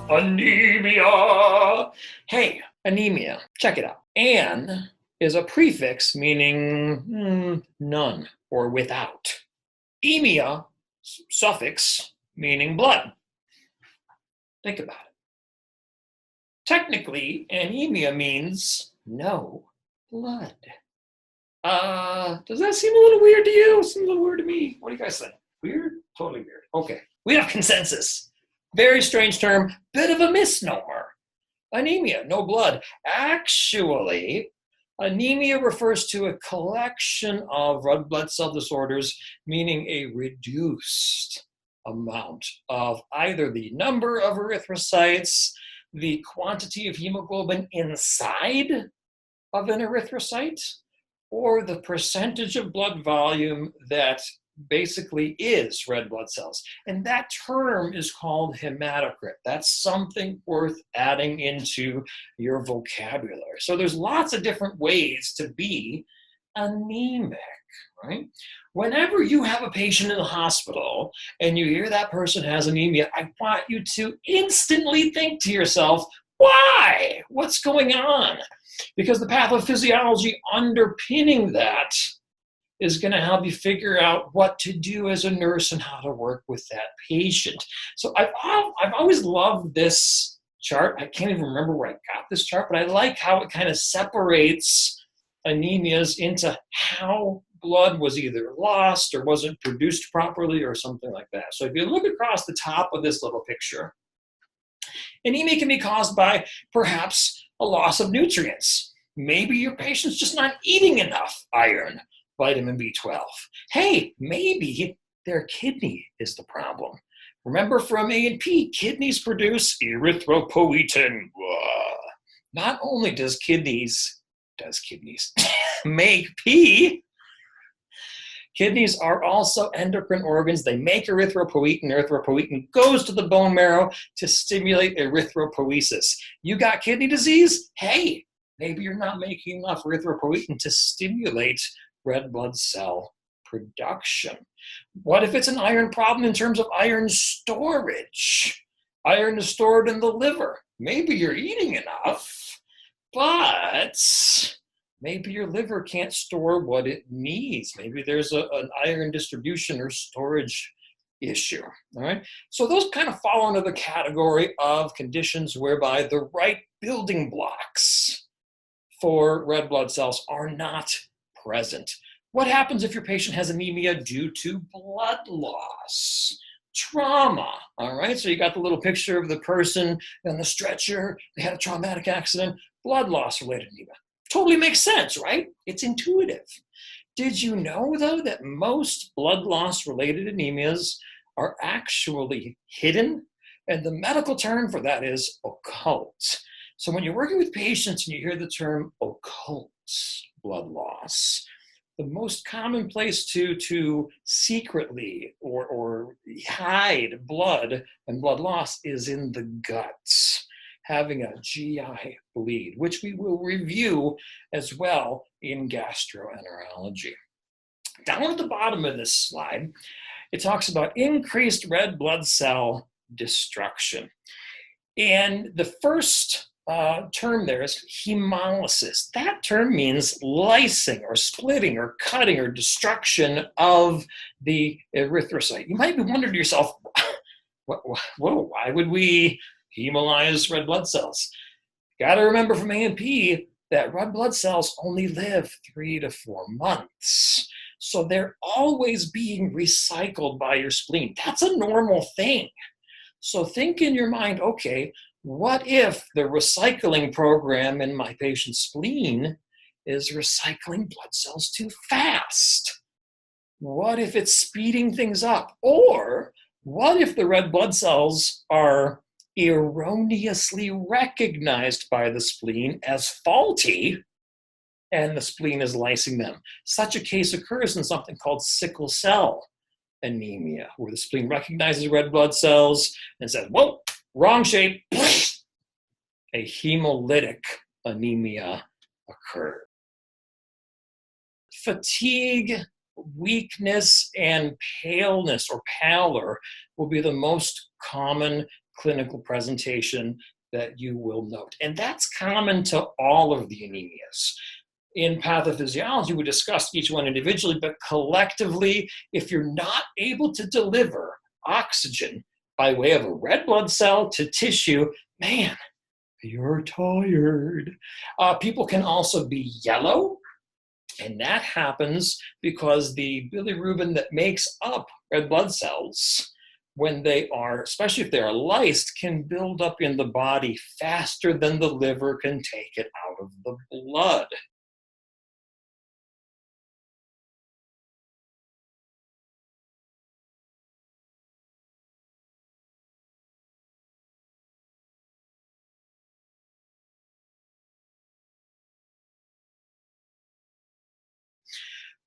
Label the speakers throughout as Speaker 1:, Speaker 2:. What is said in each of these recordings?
Speaker 1: Anemia. Hey, anemia. Check it out. An is a prefix meaning none or without. Emia, suffix meaning blood. Think about it. Technically, anemia means no blood. Does that seem a little weird to you? Seems a little weird to me. What do you guys think? Weird? Totally weird. Okay. We have consensus. Very strange term, bit of a misnomer. Anemia, no blood. Actually, anemia refers to a collection of red blood cell disorders, meaning a reduced amount of either the number of erythrocytes, the quantity of hemoglobin inside of an erythrocyte, or the percentage of blood volume that basically is red blood cells. And that term is called hematocrit. That's something worth adding into your vocabulary. So there's lots of different ways to be anemic, right? Whenever you have a patient in the hospital and you hear that person has anemia, I want you to instantly think to yourself, why? What's going on? Because the pathophysiology underpinning that is going to help you figure out what to do as a nurse and how to work with that patient. So I've always loved this chart. I can't even remember where I got this chart, but I like how it kind of separates anemias into how blood was either lost or wasn't produced properly or something like that. So if you look across the top of this little picture, anemia can be caused by perhaps a loss of nutrients. Maybe your patient's just not eating enough iron, vitamin B12. Hey, maybe their kidney is the problem. Remember from A&P, kidneys produce erythropoietin. Not only does kidneys make pee, kidneys are also endocrine organs. They make erythropoietin. Erythropoietin goes to the bone marrow to stimulate erythropoiesis. You got kidney disease? Hey, maybe you're not making enough erythropoietin to stimulate red blood cell production. What if it's an iron problem in terms of iron storage? Iron is stored in the liver. Maybe you're eating enough, but maybe your liver can't store what it needs. Maybe there's an iron distribution or storage issue, all right? So those kind of fall into the category of conditions whereby the right building blocks for red blood cells are not present. What happens if your patient has anemia due to blood loss? Trauma, all right? So you got the little picture of the person on the stretcher. They had a traumatic accident, blood loss related anemia. Totally makes sense, right? It's intuitive. Did you know, though, that most blood loss related anemias are actually hidden? And the medical term for that is occult. So when you're working with patients and you hear the term occult blood loss, the most common place to secretly or hide blood and blood loss is in the guts, having a GI bleed, which we will review as well in gastroenterology. Down at the bottom of this slide, it talks about increased red blood cell destruction. And the first term there is hemolysis. That term means lysing or splitting or cutting or destruction of the erythrocyte. You might be wondering to yourself, why would we hemolyze red blood cells? Got to remember from A&P that red blood cells only live 3 to 4 months. So they're always being recycled by your spleen. That's a normal thing. So think in your mind, okay, what if the recycling program in my patient's spleen is recycling blood cells too fast? What if it's speeding things up? Or what if the red blood cells are erroneously recognized by the spleen as faulty and the spleen is lysing them? Such a case occurs in something called sickle cell anemia, where the spleen recognizes red blood cells and says, whoa, wrong shape. A hemolytic anemia occurs. Fatigue, weakness, and paleness or pallor will be the most common clinical presentation that you will note. And that's common to all of the anemias. In pathophysiology, we discussed each one individually, but collectively, if you're not able to deliver oxygen by way of a red blood cell to tissue, man, you're tired. People can also be yellow, and that happens because the bilirubin that makes up red blood cells, when they are, especially if they are lysed, can build up in the body faster than the liver can take it out of the blood.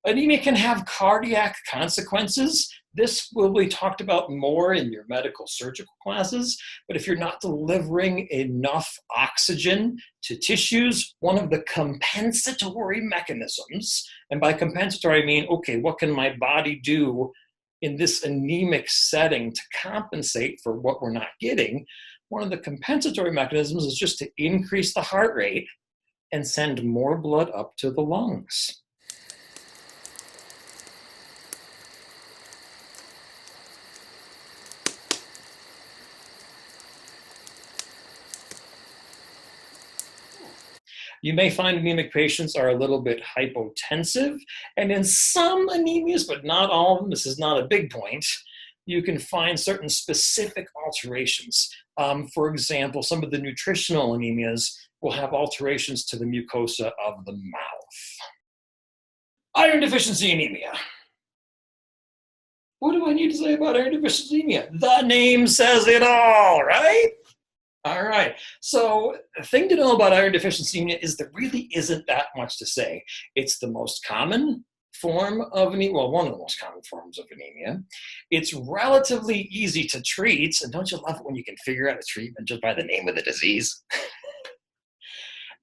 Speaker 1: Anemia can have cardiac consequences. This will be talked about more in your medical surgical classes, but if you're not delivering enough oxygen to tissues, one of the compensatory mechanisms, and by compensatory I mean, okay, what can my body do in this anemic setting to compensate for what we're not getting? One of the compensatory mechanisms is just to increase the heart rate and send more blood up to the lungs. You may find anemic patients are a little bit hypotensive, and in some anemias, but not all of them, this is not a big point, you can find certain specific alterations. For example, some of the nutritional anemias will have alterations to the mucosa of the mouth. Iron deficiency anemia. What do I need to say about iron deficiency anemia? The name says it all, right? All right, so the thing to know about iron deficiency anemia is there really isn't that much to say. It's the most common form of anemia, well, one of the most common forms of anemia. It's relatively easy to treat, and don't you love it when you can figure out a treatment just by the name of the disease?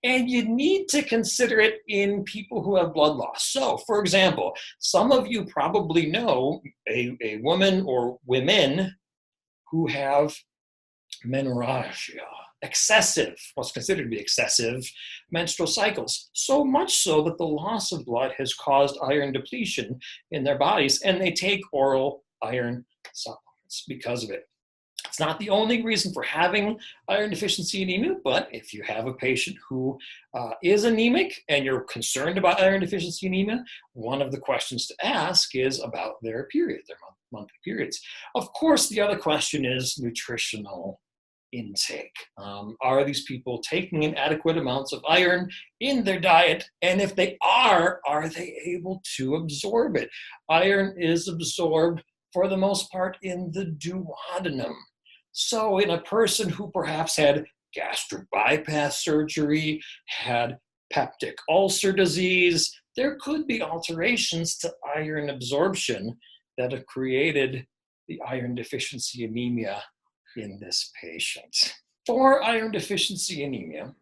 Speaker 1: And you need to consider it in people who have blood loss. So, for example, some of you probably know a woman or women who have menorrhagia, what's considered to be excessive menstrual cycles, so much so that the loss of blood has caused iron depletion in their bodies, and they take oral iron supplements because of it. It's not the only reason for having iron deficiency anemia, but if you have a patient who is anemic and you're concerned about iron deficiency anemia, one of the questions to ask is about their period, their monthly periods. Of course, the other question is nutritional intake. Are these people taking in adequate amounts of iron in their diet? And if they are they able to absorb it? Iron is absorbed for the most part in the duodenum. So in a person who perhaps had gastric bypass surgery, had peptic ulcer disease, there could be alterations to iron absorption that have created the iron deficiency anemia in this patient. For iron deficiency anemia,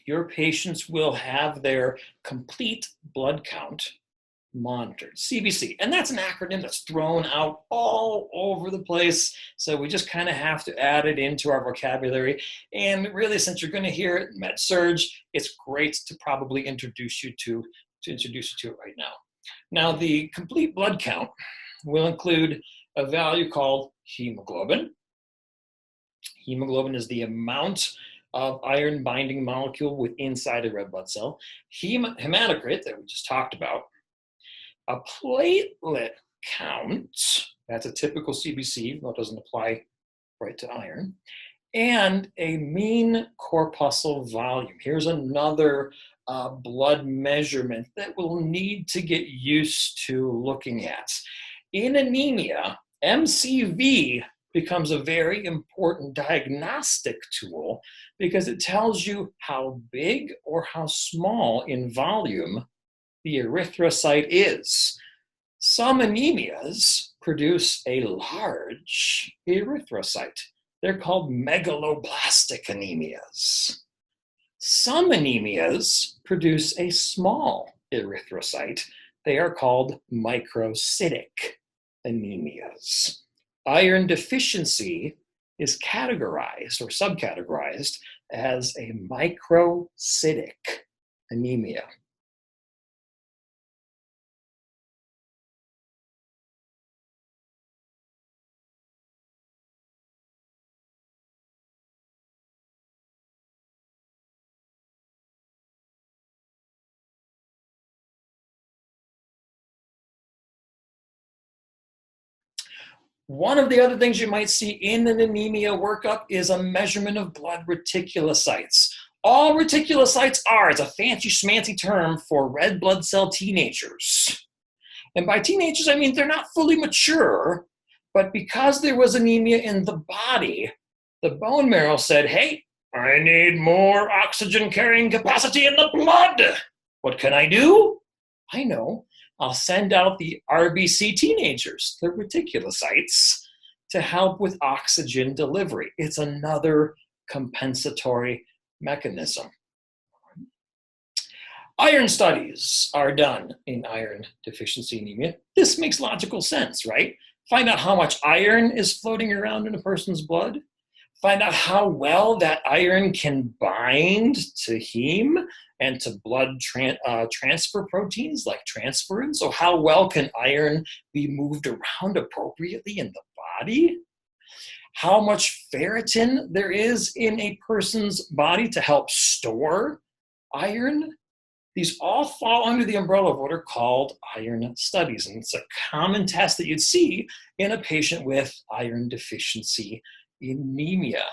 Speaker 1: your patients will have their complete blood count monitored, CBC. And that's an acronym that's thrown out all over the place. So we just kind of have to add it into our vocabulary. And really, since you're going to hear it in med-surg, it's great to probably introduce you to it right now. Now, the complete blood count will include a value called hemoglobin. Hemoglobin is the amount of iron binding molecule inside a red blood cell. Hematocrit, that we just talked about. A platelet count, that's a typical CBC, that doesn't apply right to iron. And a mean corpuscle volume. Here's another blood measurement that we'll need to get used to looking at. In anemia, MCV becomes a very important diagnostic tool because it tells you how big or how small in volume the erythrocyte is. Some anemias produce a large erythrocyte. They're called megaloblastic anemias. Some anemias produce a small erythrocyte. They are called microcytic anemias. Iron deficiency is categorized or subcategorized as a microcytic anemia. One of the other things you might see in an anemia workup is a measurement of blood reticulocytes. All reticulocytes are, it's a fancy schmancy term for red blood cell teenagers. And by teenagers, I mean they're not fully mature, but because there was anemia in the body, the bone marrow said, hey, I need more oxygen carrying capacity in the blood. What can I do? I know. I'll send out the RBC teenagers, the reticulocytes, to help with oxygen delivery. It's another compensatory mechanism. Iron studies are done in iron deficiency anemia. This makes logical sense, right? Find out how much iron is floating around in a person's blood. Find out how well that iron can bind to heme and to blood transfer proteins like transferrin. So how well can iron be moved around appropriately in the body? How much ferritin there is in a person's body to help store iron. These all fall under the umbrella of what are called iron studies. And it's a common test that you'd see in a patient with iron deficiency anemia.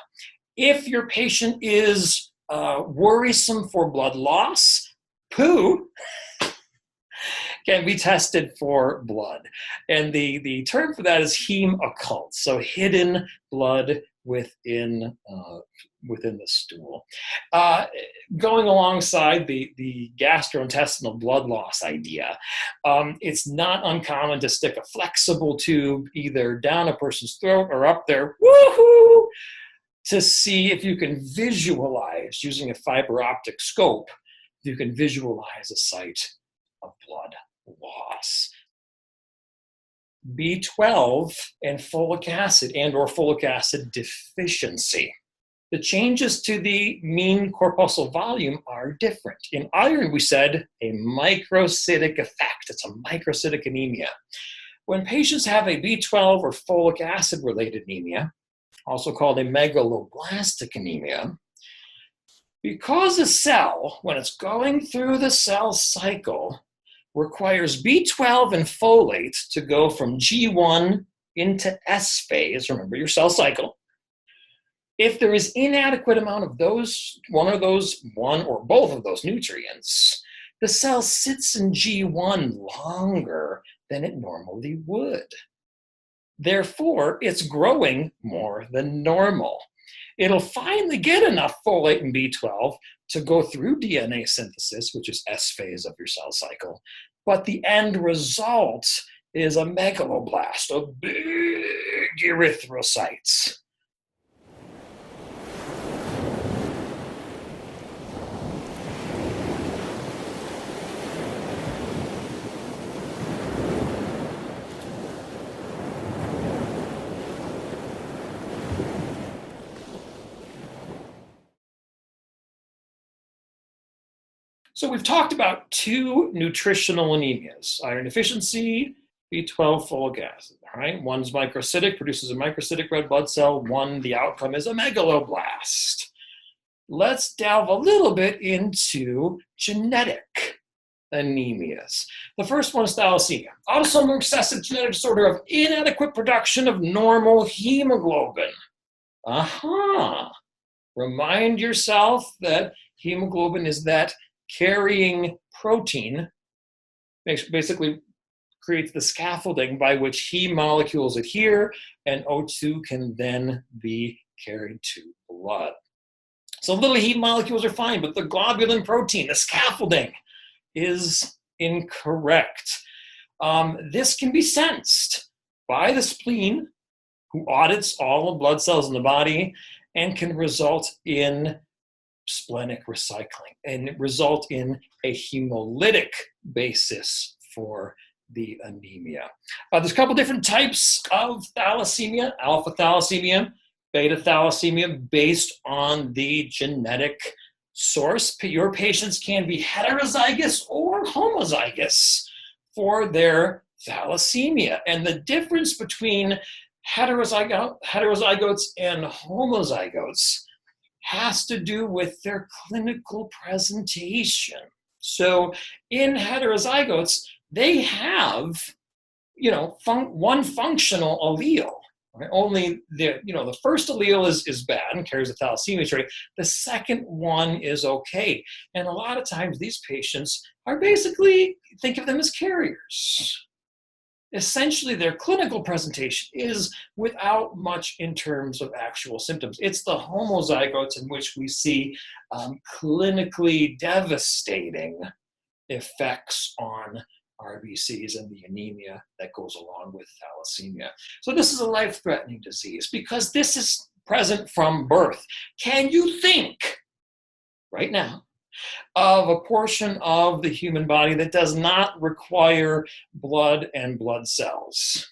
Speaker 1: If your patient is worrisome for blood loss, poo can be tested for blood. And the term for that is heme occult, so hidden blood within the stool. Going alongside the gastrointestinal blood loss idea, it's not uncommon to stick a flexible tube either down a person's throat or up there, woohoo, to see if you can visualize, using a fiber optic scope, if you can visualize a site of blood loss. B12 and folic acid or folic acid deficiency. The changes to the mean corpuscle volume are different. In iron, we said a microcytic effect. It's a microcytic anemia. When patients have a B12 or folic acid related anemia, also called a megaloblastic anemia, because a cell, when it's going through the cell cycle, requires B12 and folate to go from G1 into S phase, remember your cell cycle. If there is inadequate amount of those, one or both of those nutrients, the cell sits in G1 longer than it normally would. Therefore, it's growing more than normal. It'll finally get enough folate and B12 to go through DNA synthesis, which is S phase of your cell cycle, but the end result is a megaloblast, a big erythrocytes. So we've talked about two nutritional anemias, iron deficiency, B12 folic acid, all right? One's microcytic, produces a microcytic red blood cell. One, the outcome is a megaloblast. Let's delve a little bit into genetic anemias. The first one is thalassemia, autosomal recessive genetic disorder of inadequate production of normal hemoglobin. Remind yourself that hemoglobin is that carrying protein, basically creates the scaffolding by which heme molecules adhere and O2 can then be carried to blood. So little heme molecules are fine, but the globulin protein, the scaffolding, is incorrect. This can be sensed by the spleen, who audits all the blood cells in the body and can result in splenic recycling and result in a hemolytic basis for the anemia. There's a couple different types of thalassemia: alpha thalassemia, beta thalassemia based on the genetic source. Your patients can be heterozygous or homozygous for their thalassemia. And the difference between heterozygotes and homozygotes has to do with their clinical presentation. So in heterozygotes, they have, one functional allele. Right? Only the first allele is bad and carries a thalassemia trait. The second one is okay. And a lot of times these patients are basically, think of them as carriers. Essentially, their clinical presentation is without much in terms of actual symptoms. It's the homozygotes in which we see clinically devastating effects on RBCs and the anemia that goes along with thalassemia. So this is a life-threatening disease because this is present from birth. Can you think right now of a portion of the human body that does not require blood and blood cells?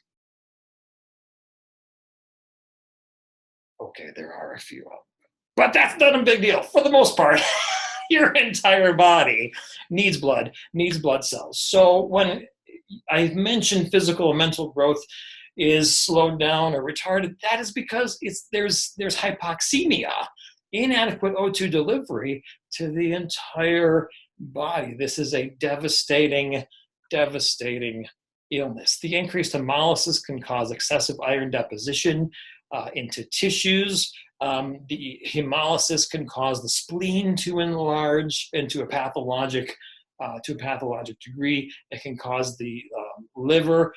Speaker 1: Okay, there are a few of them, but that's not a big deal. For the most part, your entire body needs blood cells. So when I mentioned physical and mental growth is slowed down or retarded, that is because there's hypoxemia, inadequate O2 delivery to the entire body. This is a devastating illness. The increased hemolysis can cause excessive iron deposition into tissues. The hemolysis can cause the spleen to enlarge into a pathologic degree. It can cause the liver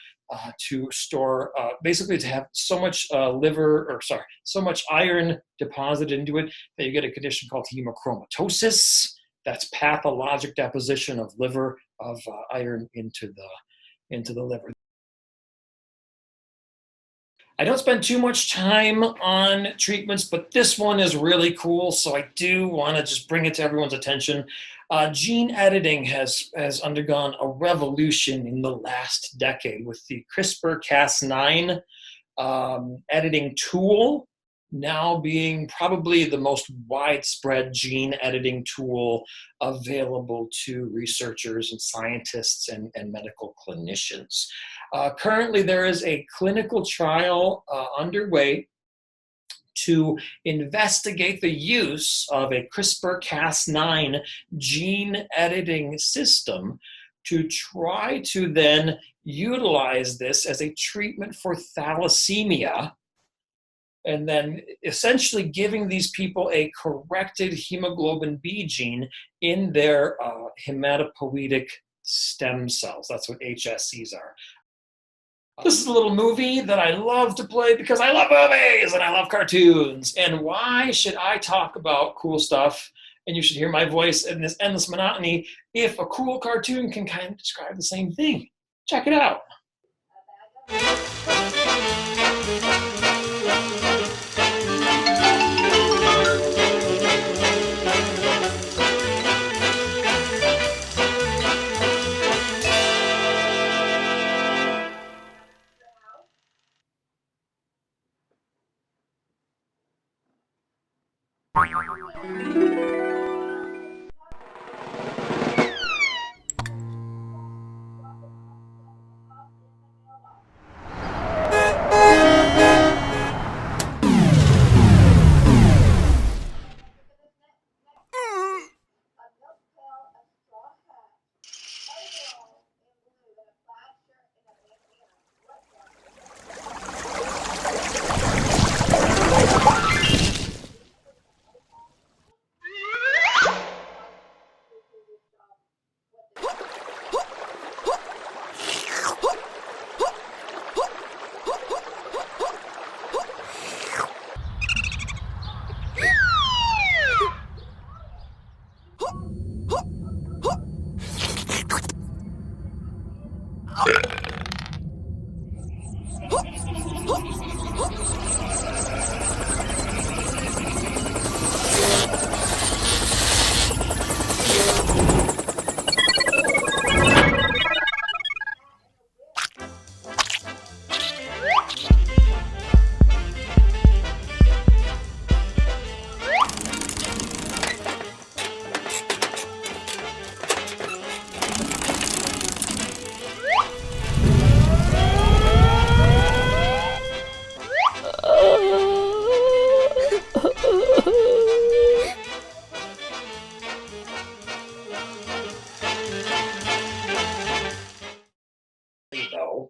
Speaker 1: to store, basically to have so much so much iron deposited into it that you get a condition called hemochromatosis. That's pathologic deposition of iron into the liver. I don't spend too much time on treatments, but this one is really cool, so I do want to just bring it to everyone's attention. Gene editing has undergone a revolution in the last decade with the CRISPR-Cas9 editing tool now being probably the most widespread gene editing tool available to researchers and scientists and medical clinicians. Currently, there is a clinical trial underway to investigate the use of a CRISPR-Cas9 gene editing system to try to then utilize this as a treatment for thalassemia, and then essentially giving these people a corrected hemoglobin B gene in their hematopoietic stem cells. That's what HSCs are. This is a little movie that I love to play because I love movies and I love cartoons. And why should I talk about cool stuff and you should hear my voice in this endless monotony if a cool cartoon can kind of describe the same thing? Check it out.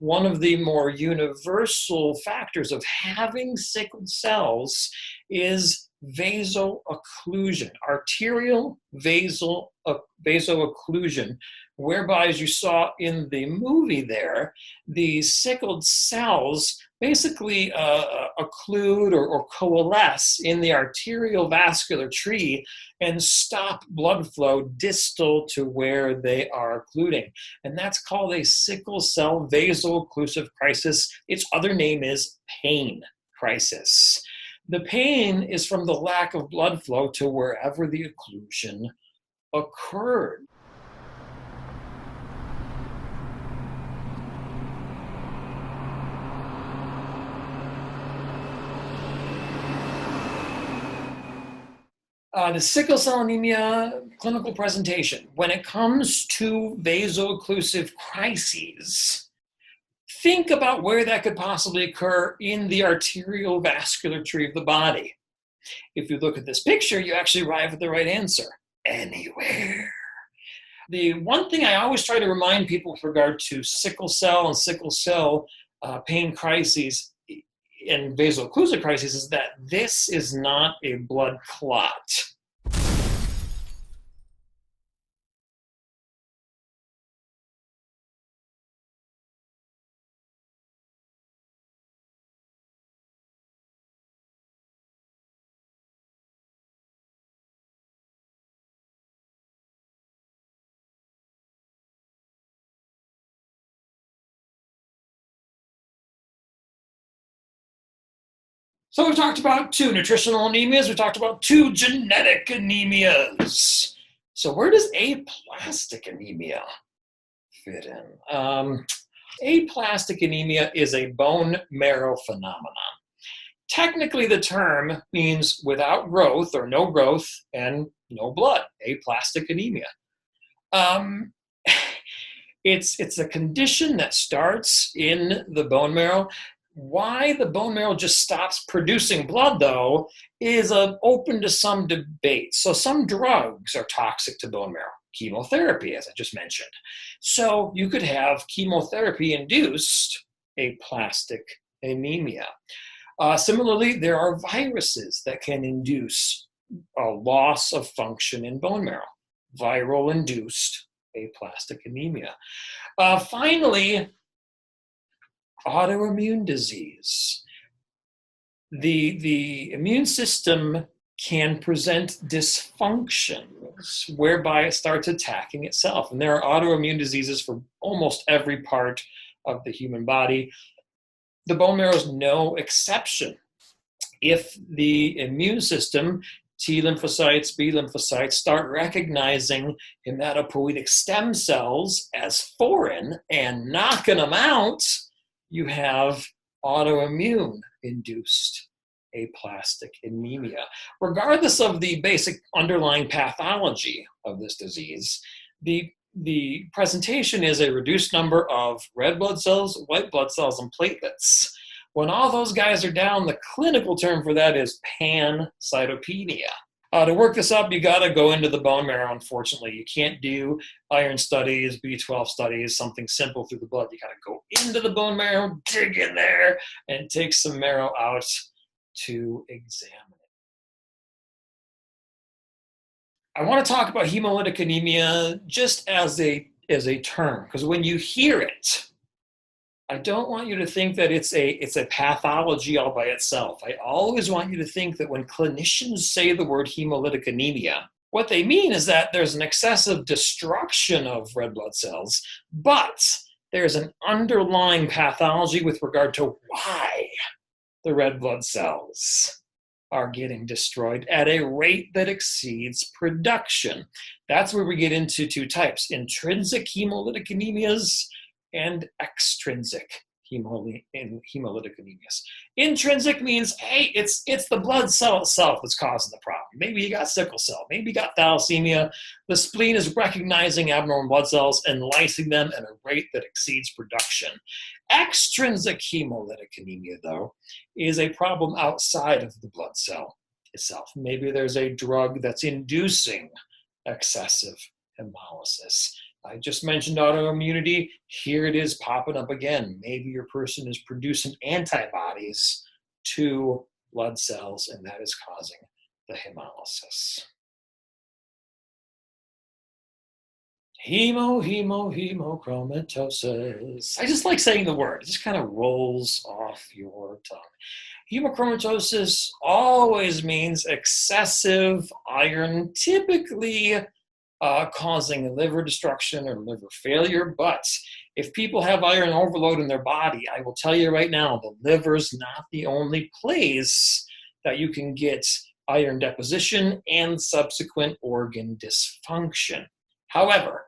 Speaker 1: one of the more universal factors of having sickled cells is vaso-occlusion, arterial vaso-occlusion, whereby, as you saw in the movie there, the sickled cells basically occlude or coalesce in the arterial vascular tree and stop blood flow distal to where they are occluding. And that's called a sickle cell vaso-occlusive crisis. Its other name is pain crisis. The pain is from the lack of blood flow to wherever the occlusion occurred. The sickle cell anemia clinical presentation. When it comes to vaso-occlusive crises, think about where that could possibly occur in the arterial vascular tree of the body. If you look at this picture, you actually arrive at the right answer. Anywhere. The one thing I always try to remind people with regard to sickle cell and sickle cell pain crises and vaso-occlusive crises is that this is not a blood clot. So we've talked about 2 nutritional anemias. We talked about 2 genetic anemias. So where does aplastic anemia fit in? Aplastic anemia is a bone marrow phenomenon. Technically, the term means without growth or no growth and no blood, aplastic anemia. It's a condition that starts in the bone marrow. Why the bone marrow just stops producing blood, though, is open to some debate. So some drugs are toxic to bone marrow. Chemotherapy, as I just mentioned. So you could have chemotherapy-induced aplastic anemia. Similarly, there are viruses that can induce a loss of function in bone marrow. Viral-induced aplastic anemia. Finally, autoimmune disease. The immune system can present dysfunctions whereby it starts attacking itself. And there are autoimmune diseases for almost every part of the human body. The bone marrow is no exception. If the immune system, T lymphocytes, B lymphocytes, start recognizing hematopoietic stem cells as foreign and knocking them out, you have autoimmune-induced aplastic anemia. Regardless of the basic underlying pathology of this disease, the presentation is a reduced number of red blood cells, white blood cells, and platelets. When all those guys are down, the clinical term for that is pancytopenia. To work this up, you got to go into the bone marrow, unfortunately. You can't do iron studies, B12 studies, something simple through the blood. You got to go into the bone marrow, dig in there, and take some marrow out to examine it. I want to talk about hemolytic anemia just as a term, because when you hear it, I don't want you to think that it's a pathology all by itself. I always want you to think that when clinicians say the word hemolytic anemia, what they mean is that there's an excessive destruction of red blood cells, but there's an underlying pathology with regard to why the red blood cells are getting destroyed at a rate that exceeds production. That's where we get into 2 types: intrinsic hemolytic anemias and extrinsic hemolytic anemias. Intrinsic means, hey, it's the blood cell itself that's causing the problem. Maybe you got sickle cell, maybe you got thalassemia. The spleen is recognizing abnormal blood cells and lysing them at a rate that exceeds production. Extrinsic hemolytic anemia, though, is a problem outside of the blood cell itself. Maybe there's a drug that's inducing excessive hemolysis. I just mentioned autoimmunity. Here it is popping up again. Maybe your person is producing antibodies to blood cells, and that is causing the hemolysis. Hemochromatosis. I just like saying the word. It just kind of rolls off your tongue. Hemochromatosis always means excessive iron, typically causing liver destruction or liver failure. But if people have iron overload in their body, I will tell you right now, the liver's not the only place that you can get iron deposition and subsequent organ dysfunction. However,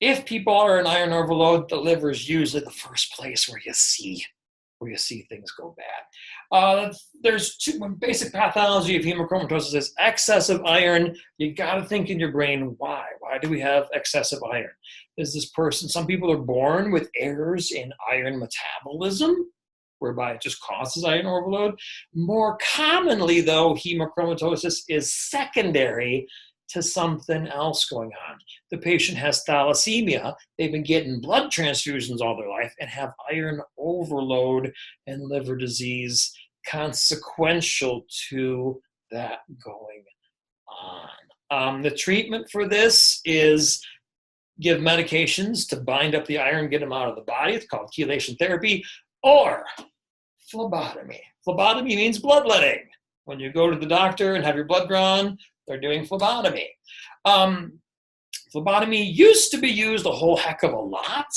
Speaker 1: if people are in iron overload, the liver is usually the first place where you see things go bad. There's two basic pathology of hemochromatosis is excessive iron. You got to think in your brain, why? Why do we have excessive iron? Is this person, some people are born with errors in iron metabolism, whereby it just causes iron overload. More commonly, though, hemochromatosis is secondary to something else going on. The patient has thalassemia. They've been getting blood transfusions all their life and have iron overload and liver disease consequential to that going on. The treatment for this is give medications to bind up the iron, get them out of the body. It's called chelation therapy, or phlebotomy. Phlebotomy means bloodletting. When you go to the doctor and have your blood drawn, they're doing phlebotomy. Phlebotomy used to be used a whole heck of a lot.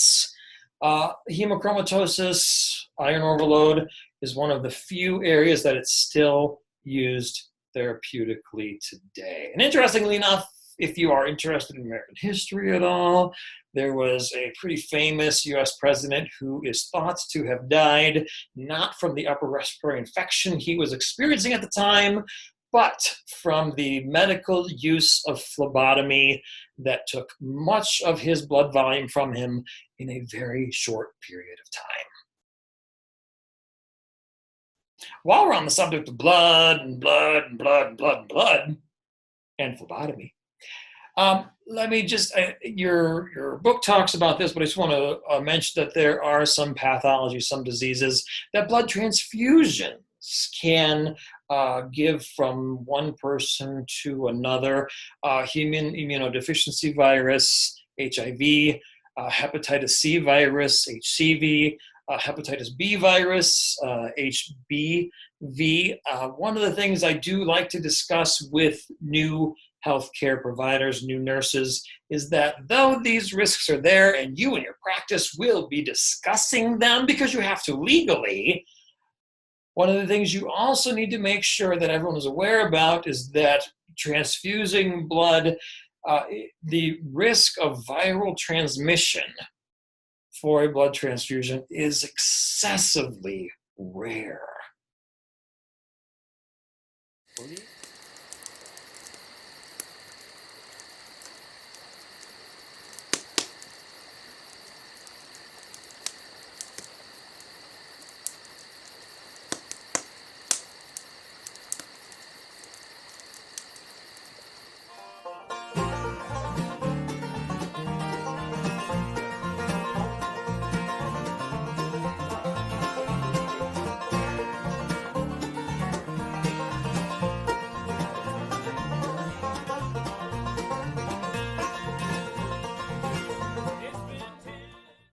Speaker 1: Hemochromatosis, iron overload, is one of the few areas that it's still used therapeutically today. And interestingly enough, if you are interested in American history at all, there was a pretty famous US president who is thought to have died not from the upper respiratory infection he was experiencing at the time, but from the medical use of phlebotomy that took much of his blood volume from him in a very short period of time. While we're on the subject of blood and blood and blood and blood and blood and phlebotomy, let me just, your book talks about this, but I just want to mention that there are some pathologies, some diseases that blood transfusions can give from one person to another. Human immunodeficiency virus, HIV, hepatitis C virus, HCV, hepatitis B virus, HBV. One of the things I do like to discuss with new healthcare providers, new nurses, is that though these risks are there and you in your practice will be discussing them because you have to legally, one of the things you also need to make sure that everyone is aware about is that transfusing blood, the risk of viral transmission for a blood transfusion is excessively rare.